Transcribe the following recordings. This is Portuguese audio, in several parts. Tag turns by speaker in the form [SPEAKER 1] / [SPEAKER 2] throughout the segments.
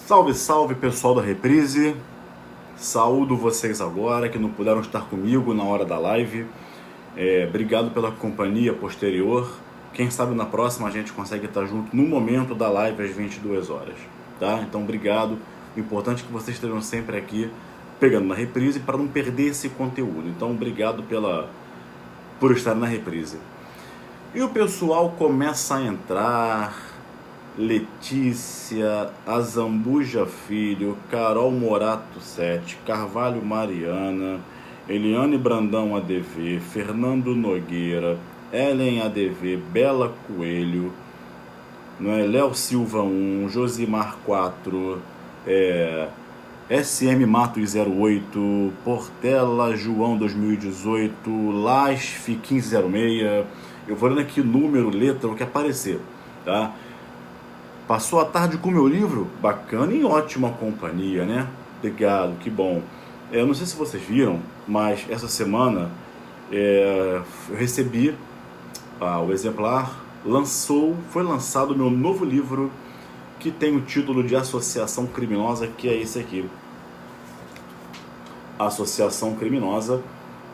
[SPEAKER 1] Salve, salve pessoal da Reprise, saúdo vocês agora que não puderam estar comigo na hora da live, obrigado pela companhia posterior, quem sabe na próxima a gente consegue estar junto no momento da live às 22 horas, tá? Então obrigado, o importante é que vocês estejam sempre aqui pegando na Reprise para não perder esse conteúdo, então obrigado por estar na Reprise. E o pessoal começa a entrar... Letícia, Azambuja Filho, Carol Morato 7, Carvalho Mariana, Eliane Brandão ADV, Fernando Nogueira, Ellen ADV, Bela Coelho, Léo Silva 1, Josimar 4, SM Matos 08, Portela João 2018, Lasf 1506, eu vou olhando aqui número, letra, o que aparecer, tá? Passou a tarde com o meu livro? Bacana e ótima companhia, né? Obrigado, que bom. Eu não sei se vocês viram, mas essa semana eu recebi o exemplar, foi lançado o meu novo livro, que tem o título de Associação Criminosa, que é esse aqui. Associação Criminosa,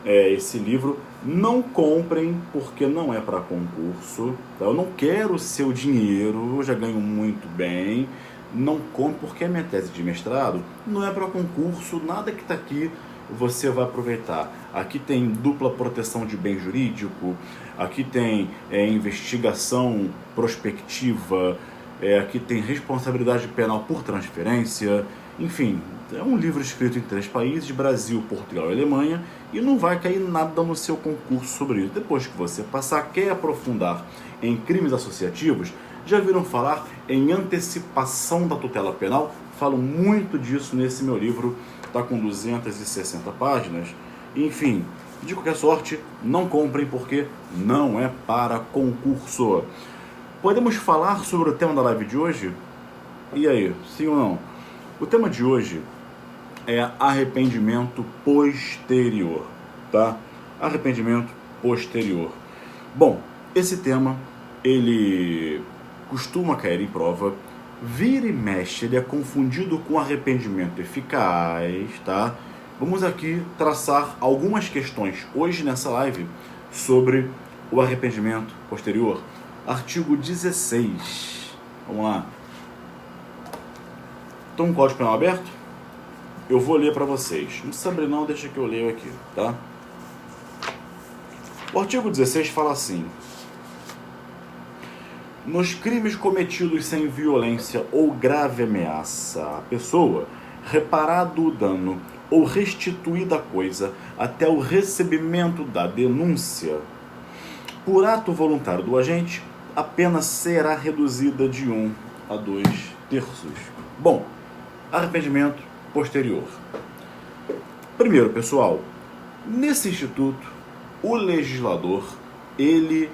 [SPEAKER 1] esse livro. Não comprem, porque não é para concurso, tá? Eu não quero seu dinheiro, eu já ganho muito bem. Não compre, porque a minha tese de mestrado não é para concurso, nada que está aqui você vai aproveitar. Aqui tem dupla proteção de bem jurídico, aqui tem investigação prospectiva, aqui tem responsabilidade penal por transferência, enfim, é um livro escrito em 3 países, Brasil, Portugal e Alemanha, e não vai cair nada no seu concurso sobre isso. Depois que você passar, quer aprofundar em crimes associativos, já viram falar em antecipação da tutela penal? Falo muito disso nesse meu livro, está com 260 páginas. Enfim, de qualquer sorte, não comprem porque não é para concurso. Podemos falar sobre o tema da live de hoje? E aí, sim ou não? O tema de hoje é arrependimento posterior, tá? Arrependimento posterior. Bom, esse tema, ele costuma cair em prova, vira e mexe, ele é confundido com arrependimento eficaz, tá? Vamos aqui traçar algumas questões hoje nessa live sobre o arrependimento posterior. Artigo 16, vamos lá. Tem um Código Penal aberto? Eu vou ler para vocês. Não sabe não, deixa que eu leio aqui, tá? O artigo 16 fala assim: nos crimes cometidos sem violência ou grave ameaça à pessoa, reparado o dano ou restituída a coisa até o recebimento da denúncia, por ato voluntário do agente, a pena será reduzida de 1 a 2 terços. Bom, arrependimento posterior. Primeiro, pessoal, nesse instituto, o legislador, ele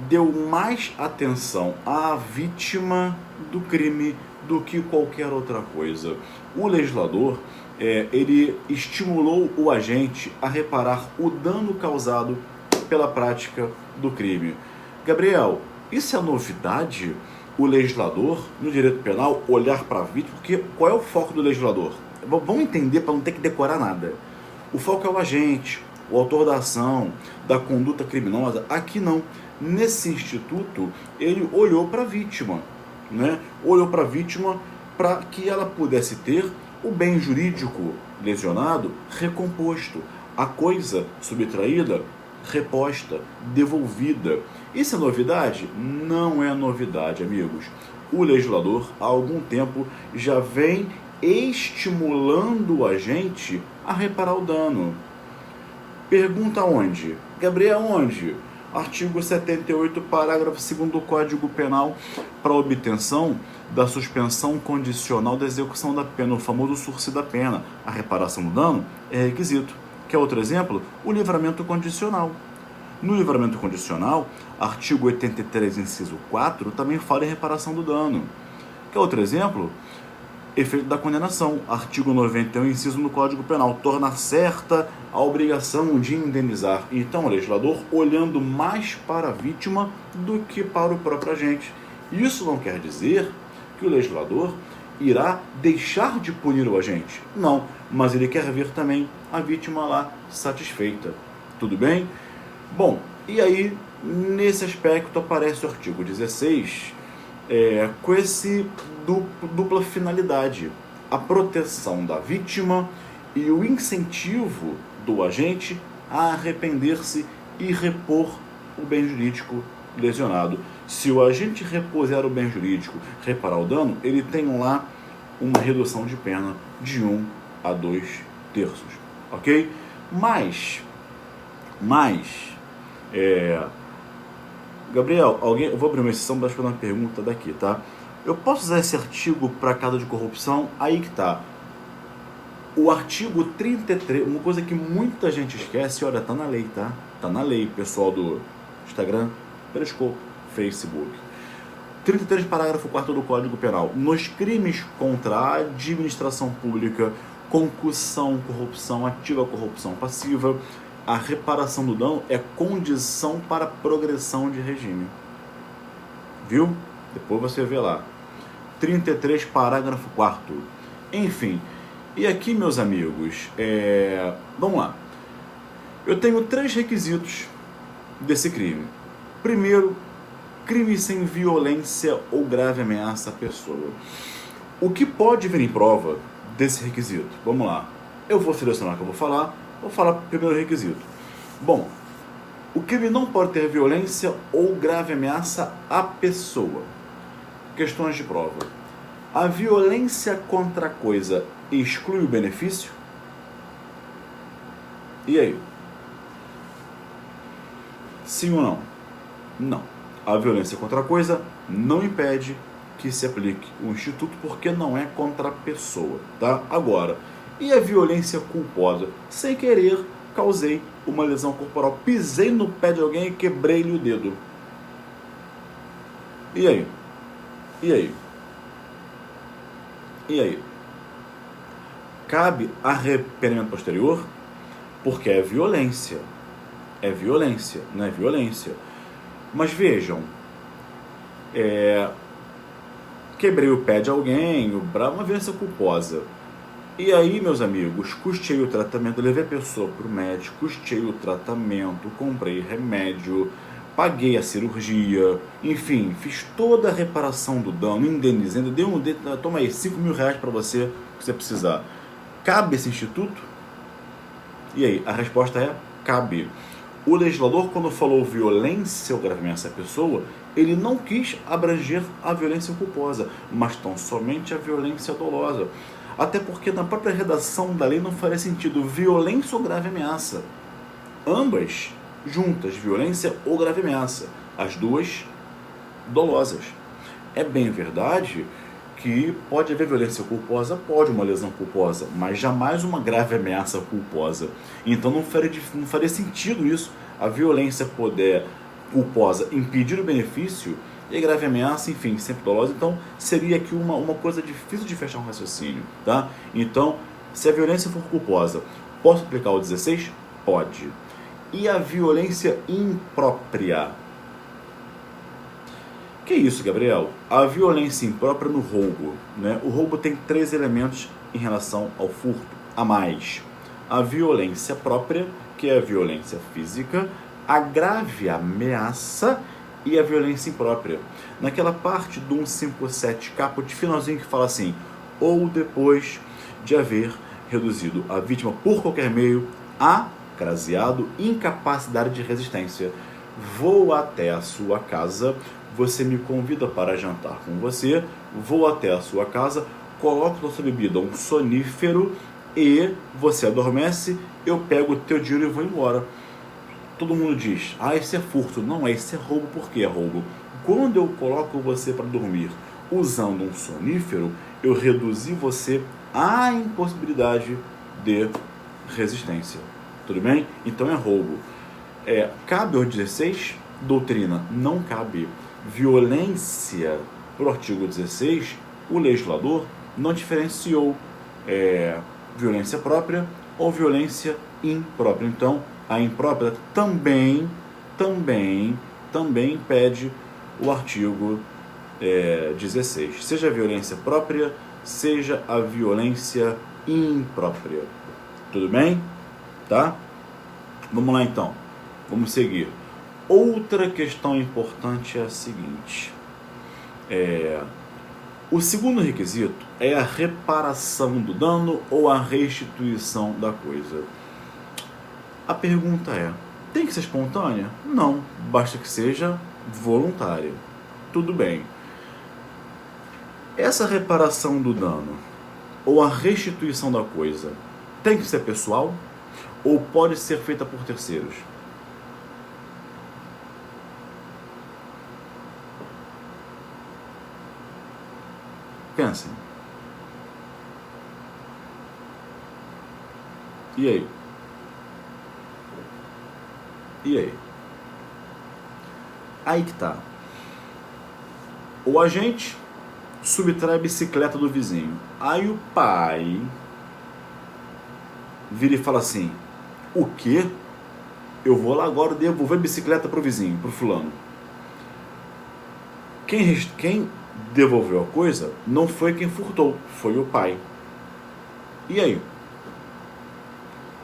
[SPEAKER 1] deu mais atenção à vítima do crime do que qualquer outra coisa. O legislador, ele estimulou o agente a reparar o dano causado pela prática do crime. Gabriel, isso é novidade? O legislador, no direito penal, olhar para a vítima, porque qual é o foco do legislador? Vamos entender para não ter que decorar nada. O foco é o agente, o autor da ação, da conduta criminosa. Aqui não. Nesse instituto, ele olhou para a vítima, né? Olhou para a vítima para que ela pudesse ter o bem jurídico lesionado recomposto, a coisa subtraída reposta, devolvida. Isso é novidade? Não é novidade, amigos. O legislador, há algum tempo, já vem estimulando o agente a reparar o dano. Pergunta onde? Gabriel, onde? Artigo 78, parágrafo 2º do Código Penal, para obtenção da suspensão condicional da execução da pena, o famoso sursi da pena. A reparação do dano é requisito. Quer outro exemplo? O livramento condicional. No livramento condicional, artigo 83, inciso 4, também fala em reparação do dano. Quer outro exemplo? Efeito da condenação. Artigo 91, inciso no Código Penal, tornar certa a obrigação de indenizar. Então, o legislador olhando mais para a vítima do que para o próprio agente. Isso não quer dizer que o legislador irá deixar de punir o agente? Não, mas ele quer ver também a vítima lá satisfeita. Tudo bem? Bom, e aí, nesse aspecto aparece o artigo 16, com esse dupla finalidade, a proteção da vítima e o incentivo do agente a arrepender-se e repor o bem jurídico lesionado. Se o agente repuser o bem jurídico, reparar o dano, ele tem lá uma redução de pena de 1 a 2 terços, ok? Mas Gabriel, eu vou abrir uma exceção para fazer uma pergunta daqui, tá? Eu posso usar esse artigo para caso de corrupção? Aí que tá. O artigo 33, uma coisa que muita gente esquece, olha, tá na lei, tá? Tá na lei, pessoal do Instagram, Periscope, Facebook. 33, parágrafo 4º do Código Penal. Nos crimes contra a administração pública, concussão, corrupção ativa, corrupção passiva, a reparação do dano é condição para progressão de regime. Viu? Depois você vê lá. 33, parágrafo 4º. Enfim, e aqui, meus amigos, vamos lá. Eu tenho 3 requisitos desse crime. Primeiro, crime sem violência ou grave ameaça à pessoa. O que pode vir em prova desse requisito? Vamos lá. Eu vou selecionar o que eu vou falar. Vou falar primeiro requisito. Bom, o crime não pode ter violência ou grave ameaça à pessoa. Questões de prova. A violência contra a coisa exclui o benefício? E aí? Sim ou não? Não. A violência contra a coisa não impede que se aplique o instituto porque não é contra a pessoa, tá? Agora, e a violência culposa? Sem querer, causei uma lesão corporal, pisei no pé de alguém e quebrei-lhe o dedo. E aí? E aí? E aí? Cabe arrependimento posterior? Porque é violência. É violência, não é violência. Mas vejam, quebrei o pé de alguém, uma violência culposa. E aí, meus amigos, custeei o tratamento, levei a pessoa para o médico, custeei o tratamento, comprei remédio, paguei a cirurgia, enfim, fiz toda a reparação do dano, indenizei, toma aí, 5 mil reais para você, se você precisar. Cabe esse instituto? E aí, a resposta é, cabe. O legislador, quando falou violência ou grave ameaça à pessoa, ele não quis abranger a violência culposa, mas tão somente a violência dolosa. Até porque na própria redação da lei não faria sentido violência ou grave ameaça. Ambas juntas, violência ou grave ameaça. As duas dolosas. É bem verdade que pode haver violência culposa, pode uma lesão culposa, mas jamais uma grave ameaça culposa. Então não faria sentido isso, a violência culposa impedir o benefício e a grave ameaça, enfim, sempre dolosa. Então seria aqui uma coisa difícil de fechar um raciocínio, tá? Então, se a violência for culposa, posso aplicar o 16? Pode. E a violência imprópria? Que isso, Gabriel? A violência imprópria no roubo, né? O roubo tem 3 elementos em relação ao furto, a mais. A violência própria, que é a violência física, a grave ameaça e a violência imprópria. Naquela parte do 157, caput finalzinho, que fala assim, ou depois de haver reduzido a vítima por qualquer meio a, craseado, incapacidade de resistência. Vou até a sua casa, você me convida para jantar com você, vou até a sua casa, coloco na sua bebida um sonífero e você adormece, eu pego o teu dinheiro e vou embora. Todo mundo diz, isso é furto. Não é, isso é roubo. Por que é roubo? Quando eu coloco você para dormir usando um sonífero, eu reduzi você à impossibilidade de resistência. Tudo bem? Então é roubo. Cabe ao 16? Doutrina, não cabe. Violência, por artigo 16, o legislador não diferenciou violência própria ou violência imprópria. Então, a imprópria também impede o artigo 16. Seja violência própria, seja a violência imprópria. Tudo bem? Tá? Vamos lá então. Vamos seguir. Outra questão importante é a seguinte. O segundo requisito é a reparação do dano ou a restituição da coisa. A pergunta é, tem que ser espontânea? Não, basta que seja voluntária. Tudo bem. Essa reparação do dano ou a restituição da coisa tem que ser pessoal ou pode ser feita por terceiros? Pensem. E aí? E aí? Aí que tá. O agente subtrai a bicicleta do vizinho. Aí o pai vira e fala assim: o quê? Eu vou lá agora devolver a bicicleta pro vizinho, pro fulano. Quem devolveu a coisa não foi quem furtou, foi o pai. E aí?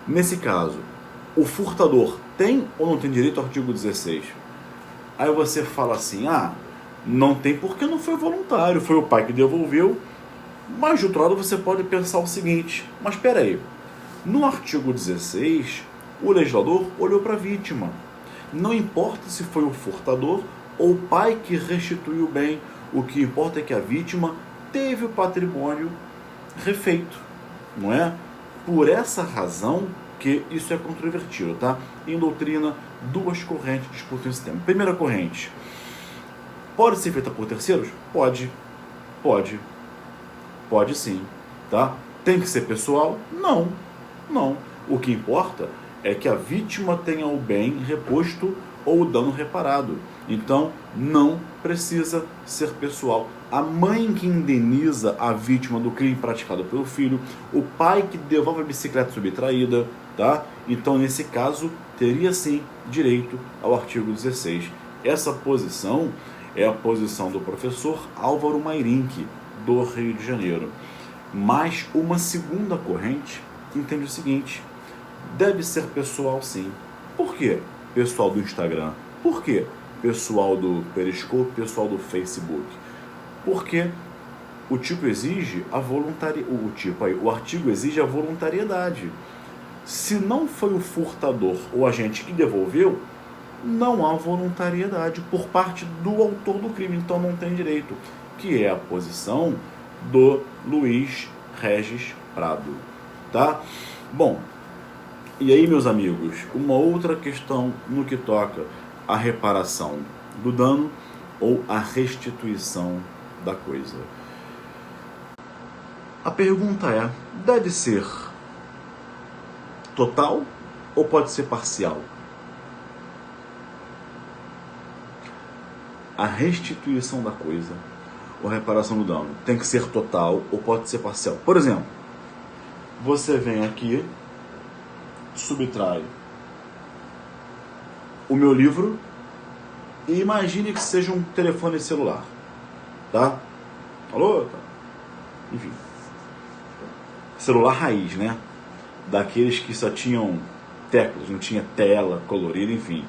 [SPEAKER 1] Nesse caso, o furtador tem ou não tem direito ao artigo 16? Aí você fala assim, não tem porque não foi voluntário, foi o pai que devolveu. Mas de outro lado você pode pensar o seguinte, mas espera aí, no artigo 16, o legislador olhou para a vítima. Não importa se foi o furtador ou o pai que restituiu o bem, o que importa é que a vítima teve o patrimônio refeito, não é? Por essa razão que isso é controvertido, tá? Em doutrina, duas correntes discutem esse tema. Primeira corrente, pode ser feita por terceiros? Pode sim, tá? Tem que ser pessoal? Não. O que importa é que a vítima tenha o bem reposto ou o dano reparado. Então, não precisa ser pessoal. A mãe que indeniza a vítima do crime praticado pelo filho, o pai que devolve a bicicleta subtraída, tá? Então, nesse caso, teria sim direito ao artigo 16. Essa posição é a posição do professor Álvaro Mairinck, do Rio de Janeiro. Mas uma segunda corrente entende o seguinte: deve ser pessoal sim. Por quê? Pessoal do Instagram. Por quê? Pessoal do Periscope, pessoal do Facebook. Porque o tipo exige a o artigo exige a voluntariedade. Se não foi o furtador ou agente que devolveu, não há voluntariedade por parte do autor do crime, então não tem direito, que é a posição do Luiz Regis Prado, tá? Bom, e aí, meus amigos, uma outra questão no que toca a reparação do dano ou a restituição da coisa. A pergunta é, deve ser total ou pode ser parcial? A restituição da coisa ou a reparação do dano tem que ser total ou pode ser parcial? Por exemplo, você vem aqui, subtrai o meu livro e imagine que seja um telefone celular, tá? Alô? Tá. Enfim, celular raiz, né? Daqueles que só tinham teclas, não tinha tela colorida, enfim.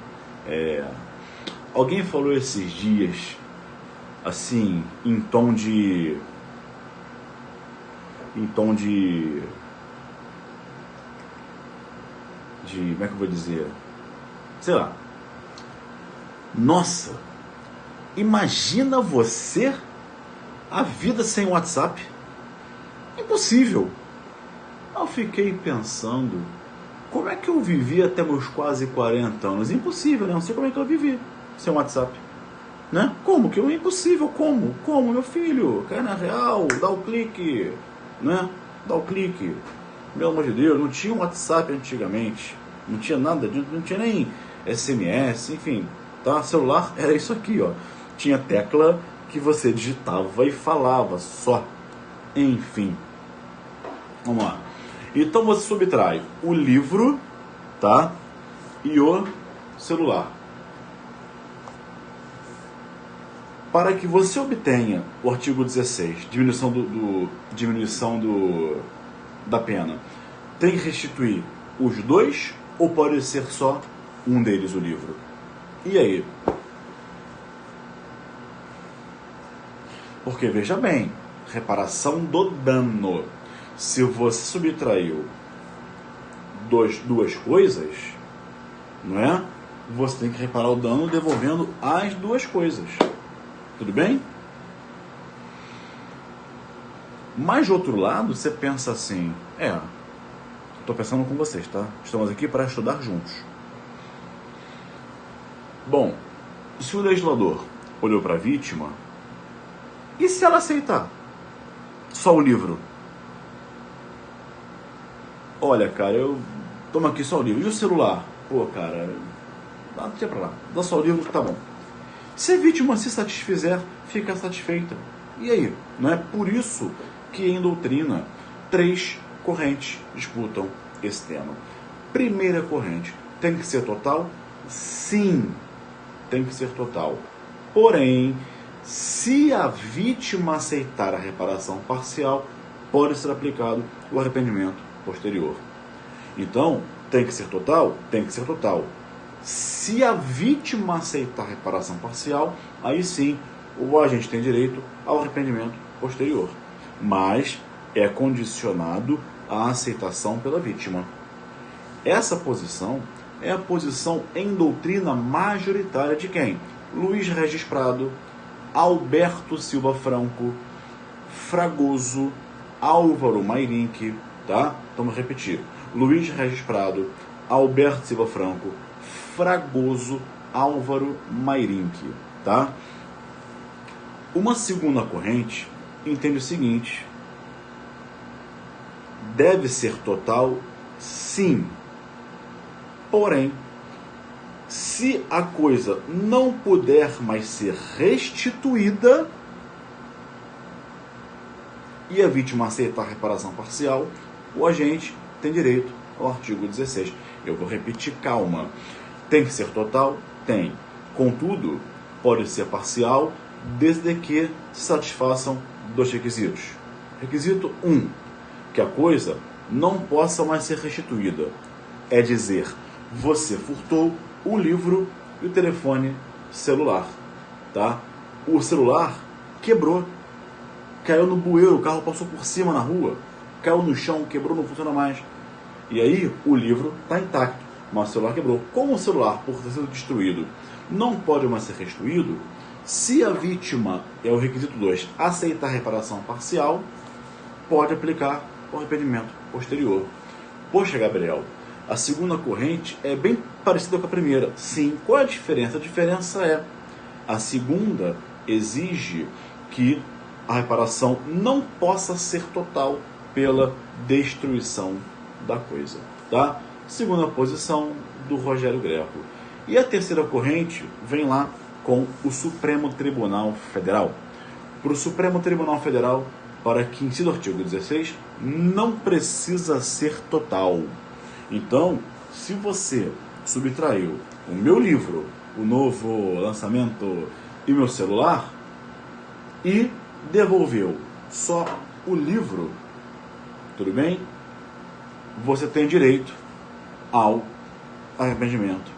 [SPEAKER 1] Alguém falou esses dias, assim, em tom de como é que eu vou dizer? Sei lá. Nossa, imagina você a vida sem WhatsApp? Impossível. Eu fiquei pensando, como é que eu vivi até meus quase 40 anos? Impossível, né? Não sei como é que eu vivi sem WhatsApp, né? Como que é impossível? Como, meu filho? Cai na real, dá o clique, né? Dá o clique. Pelo amor de Deus, não tinha WhatsApp antigamente, não tinha nada, não tinha nem SMS, enfim, tá? Celular era isso aqui, ó. Tinha tecla que você digitava e falava só. Enfim, vamos lá. Então você subtrai o livro, tá? E o celular. Para que você obtenha o artigo 16, diminuição da pena, tem que restituir os dois ou pode ser só um deles o livro? E aí? Porque, veja bem, reparação do dano. Se você subtraiu duas coisas, não é? Você tem que reparar o dano devolvendo as duas coisas. Tudo bem? Mas, de outro lado, você pensa assim, estou pensando com vocês, tá? Estamos aqui para estudar juntos. Bom, se o legislador olhou para a vítima, e se ela aceitar só o livro? Olha, cara, toma aqui só o livro. E o celular? Pô, cara, deixa pra lá. Dá só o livro que tá bom. Se a vítima se satisfizer, fica satisfeita. E aí? Não é por isso que em doutrina 3 correntes disputam esse tema. Primeira corrente, tem que ser total? Sim, tem que ser total. Porém, se a vítima aceitar a reparação parcial, pode ser aplicado o arrependimento posterior. Então, tem que ser total? Tem que ser total. Se a vítima aceitar a reparação parcial, aí sim o agente tem direito ao arrependimento posterior. Mas é condicionado à aceitação pela vítima. Essa posição é a posição em doutrina majoritária de quem? Luiz Regis Prado, Alberto Silva Franco, Fragoso, Álvaro Mairink, tá? Vamos repetir. Luiz Regis Prado, Alberto Silva Franco, Fragoso, Álvaro Mairink, tá? Uma segunda corrente entende o seguinte: deve ser total, sim. Porém, se a coisa não puder mais ser restituída e a vítima aceitar a reparação parcial, o agente tem direito ao artigo 16. Eu vou repetir, calma. Tem que ser total? Tem. Contudo, pode ser parcial, desde que se satisfaçam 2 requisitos. Requisito 1, que a coisa não possa mais ser restituída. É dizer, você furtou o livro e o telefone celular, tá? O celular quebrou, caiu no bueiro, o carro passou por cima na rua, caiu no chão, quebrou, não funciona mais. E aí o livro está intacto, mas o celular quebrou. Como o celular, por ter sido destruído, não pode mais ser restituído, se a vítima, é o requisito 2, aceitar a reparação parcial, pode aplicar o arrependimento posterior. Poxa, Gabriel, a segunda corrente é bem parecida com a primeira. Sim, qual é a diferença? A diferença é, a segunda exige que a reparação não possa ser total pela destruição da coisa, tá? Segunda posição do Rogério Greco. E a terceira corrente vem lá com o Supremo Tribunal Federal. Para o Supremo Tribunal Federal, para que incida o artigo 16, não precisa ser total. Então, se você subtraiu o meu livro, o novo lançamento e meu celular, e devolveu só o livro, tudo bem? Você tem direito ao arrependimento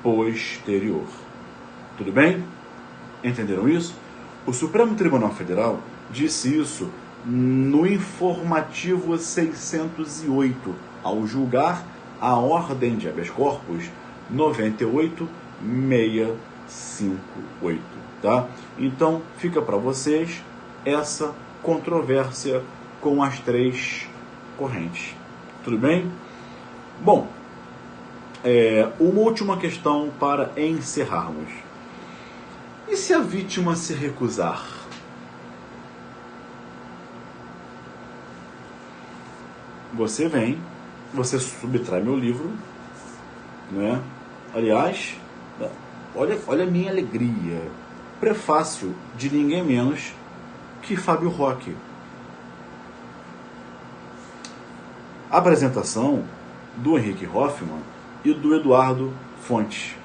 [SPEAKER 1] posterior. Tudo bem? Entenderam isso? O Supremo Tribunal Federal disse isso no informativo 608, ao julgar a ordem de habeas corpus 98658, tá? Então, fica para vocês essa controvérsia com as 3 correntes. Tudo bem? Bom, uma última questão para encerrarmos. E se a vítima se recusar? Você vem, você subtrai meu livro, né? Aliás, olha a minha alegria. Prefácio de ninguém menos que Fábio Roque. Apresentação do Henrique Hoffman e do Eduardo Fontes.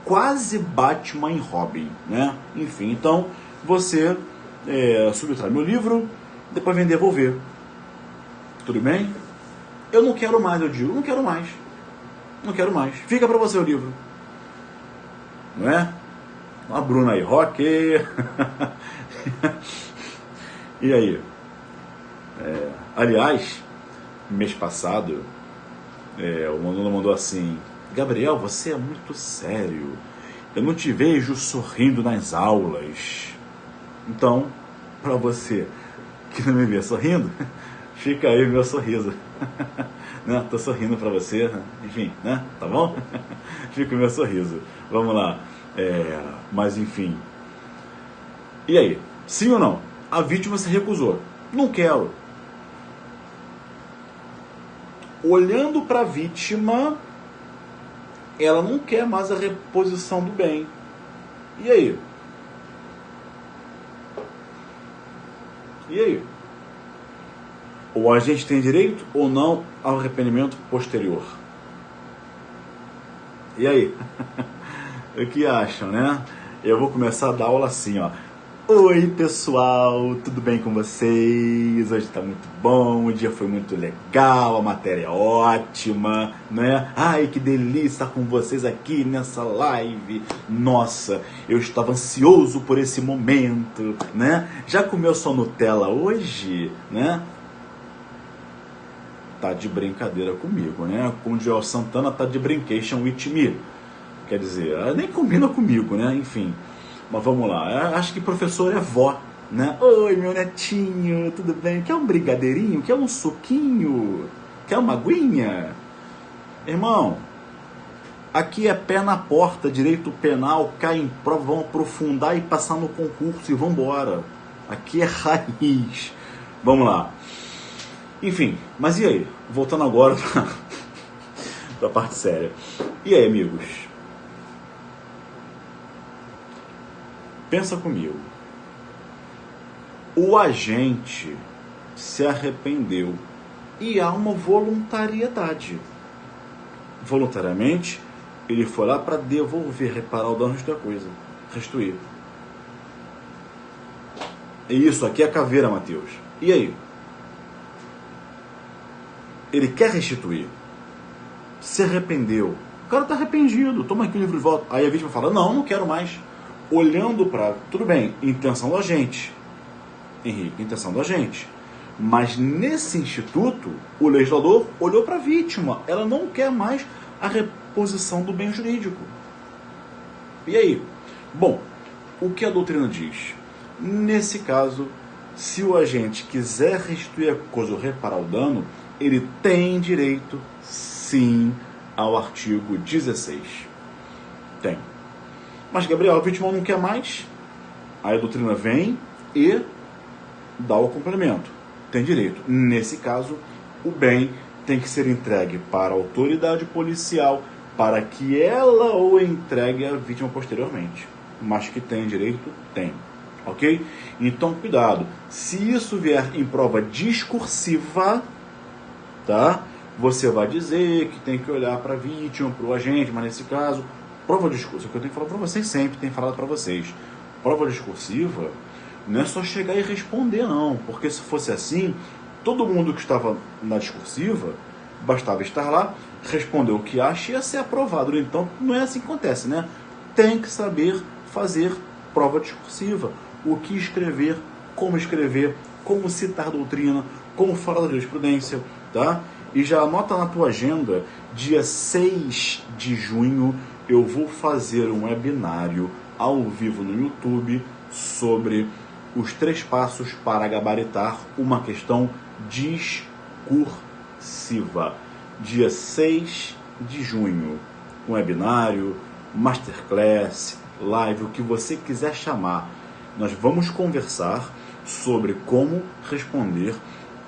[SPEAKER 1] quase Batman e Robin, né? Enfim, então você subtrai meu livro, depois vem devolver. Tudo bem? Eu não quero mais, eu digo, não quero mais. Não quero mais. Fica para você o livro. Não é? A Bruna aí, rock. E aí? Aliás, mês passado, o Manolo mandou assim: Gabriel, você é muito sério. Eu não te vejo sorrindo nas aulas. Então, para você que não me vê sorrindo, fica aí meu sorriso. Né? Tô sorrindo para você, enfim, né? Tá bom? Fica o meu sorriso. Vamos lá. Mas enfim. E aí? Sim ou não? A vítima se recusou. Não quero. Olhando para a vítima, ela não quer mais a reposição do bem. E aí? E aí? Ou a gente tem direito ou não ao arrependimento posterior? E aí? O que acham, né? Eu vou começar a dar aula assim, ó. Oi, pessoal, tudo bem com vocês? Hoje tá muito bom, o dia foi muito legal, a matéria é ótima, né? Ai, que delícia estar com vocês aqui nessa live. Nossa, eu estava ansioso por esse momento, né? Já comeu sua Nutella hoje, né? Tá de brincadeira comigo, né? Com o Joel Santana tá de brincation with me. Quer dizer, nem combina comigo, né? Enfim. Mas vamos lá, acho que professor é vó, né? Oi, meu netinho, tudo bem? Quer um brigadeirinho? Quer um suquinho? Quer uma aguinha? Irmão, aqui é pé na porta, direito penal, cai em prova, vamos aprofundar e passar no concurso e vamos embora. Aqui é raiz. Vamos lá. Enfim, mas e aí? Voltando agora para a parte séria. E aí, amigos? Pensa comigo. O agente se arrependeu e há uma voluntariedade. Voluntariamente, ele foi lá para devolver, reparar o dano da coisa, restituir. E isso aqui é caveira, Mateus. E aí? Ele quer restituir. Se arrependeu. O cara está arrependido. Toma aqui o livro de volta. Aí a vítima fala, não quero mais. Olhando para... Tudo bem, intenção do agente. Henrique, intenção do agente. Mas nesse instituto, o legislador olhou para a vítima. Ela não quer mais a reposição do bem jurídico. E aí? Bom, o que a doutrina diz? Nesse caso, se o agente quiser restituir a coisa ou reparar o dano, ele tem direito, sim, ao artigo 16. Tem. Mas, Gabriel, a vítima não quer mais. Aí a doutrina vem e dá o complemento. Tem direito. Nesse caso, o bem tem que ser entregue para a autoridade policial para que ela o entregue à vítima posteriormente. Mas que tem direito, tem. Ok? Então, cuidado. Se isso vier em prova discursiva, tá? Você vai dizer que tem que olhar para a vítima, para o agente, mas nesse caso, prova discursiva, que eu tenho que falar para vocês sempre, tenho falado para vocês. Prova discursiva não é só chegar e responder, não. Porque se fosse assim, todo mundo que estava na discursiva, bastava estar lá, responder o que acha e ia ser aprovado. Então, não é assim que acontece, né? Tem que saber fazer prova discursiva. O que escrever, como citar doutrina, como falar da jurisprudência, tá? E já anota na tua agenda, dia 6 de junho, eu vou fazer um webinário ao vivo no YouTube sobre os 3 passos para gabaritar uma questão discursiva. Dia 6 de junho, um webinário, masterclass, live, o que você quiser chamar. Nós vamos conversar sobre como responder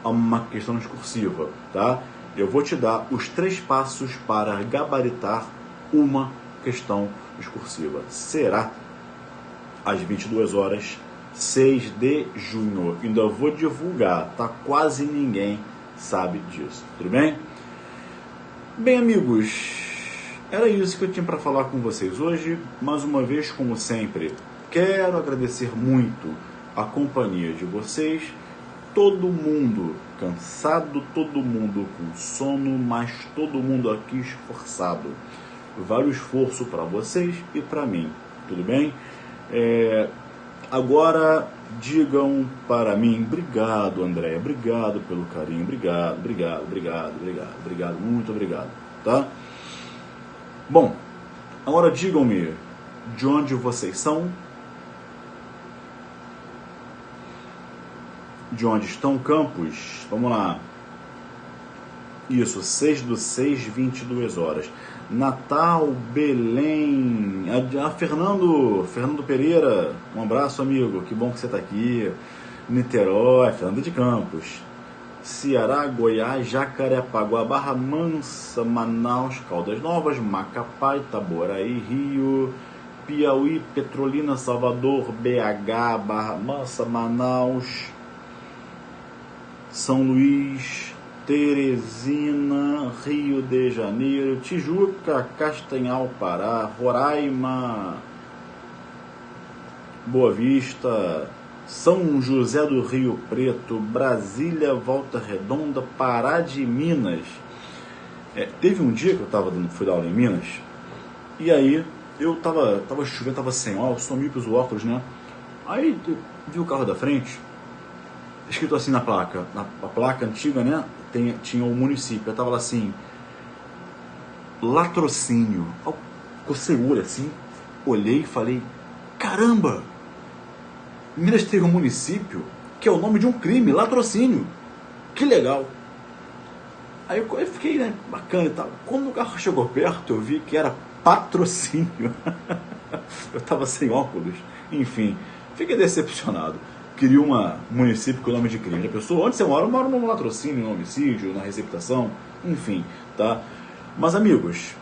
[SPEAKER 1] a uma questão discursiva, tá? Eu vou te dar os 3 passos para gabaritar uma questão discursiva. Será às 22 horas, 6 de junho. Ainda vou divulgar, tá? Quase ninguém sabe disso, tudo bem? Bem, amigos, era isso que eu tinha para falar com vocês hoje. Mais uma vez, como sempre, quero agradecer muito a companhia de vocês. Todo mundo cansado, todo mundo com sono, mas todo mundo aqui esforçado. Vale o esforço para vocês e para mim, tudo bem? Agora digam para mim, obrigado André, obrigado pelo carinho, obrigado, muito obrigado, tá? Bom, agora digam-me de onde vocês são, de onde estão Campos, vamos lá, isso, 6/6, 22 horas, Natal, Belém, Fernando Pereira, um abraço amigo, que bom que você está aqui, Niterói, Fernando de Campos, Ceará, Goiás, Jacarepaguá, Barra Mansa, Manaus, Caldas Novas, Macapá, Itaboraí, Rio, Piauí, Petrolina, Salvador, BH, Barra Mansa, Manaus, São Luís, Teresina, Rio de Janeiro, Tijuca, Castanhal, Pará, Roraima, Boa Vista, São José do Rio Preto, Brasília, Volta Redonda, Pará de Minas. Teve um dia que eu fui dar aula em Minas, e aí eu tava chovendo, tava sem óculos, sumi pros óculos, né? Aí vi o carro da frente, escrito assim na placa, a placa antiga, né? Tinha o município, eu tava lá assim, Latrocínio. Cocei o olho assim, olhei e falei, caramba, Minas tem um município que é o nome de um crime, latrocínio, que legal. Aí eu fiquei, né, bacana e tal. Quando o carro chegou perto, eu vi que era patrocínio. Eu tava sem óculos, enfim, fiquei decepcionado. Queria um município com o nome de crime. A pessoa, onde você mora? Eu moro no latrocínio, no homicídio, na receptação, enfim, tá? Mas amigos,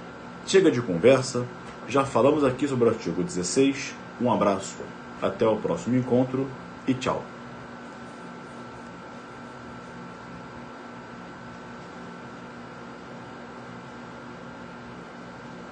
[SPEAKER 1] chega de conversa, já falamos aqui sobre o artigo 16, um abraço, até o próximo encontro e tchau.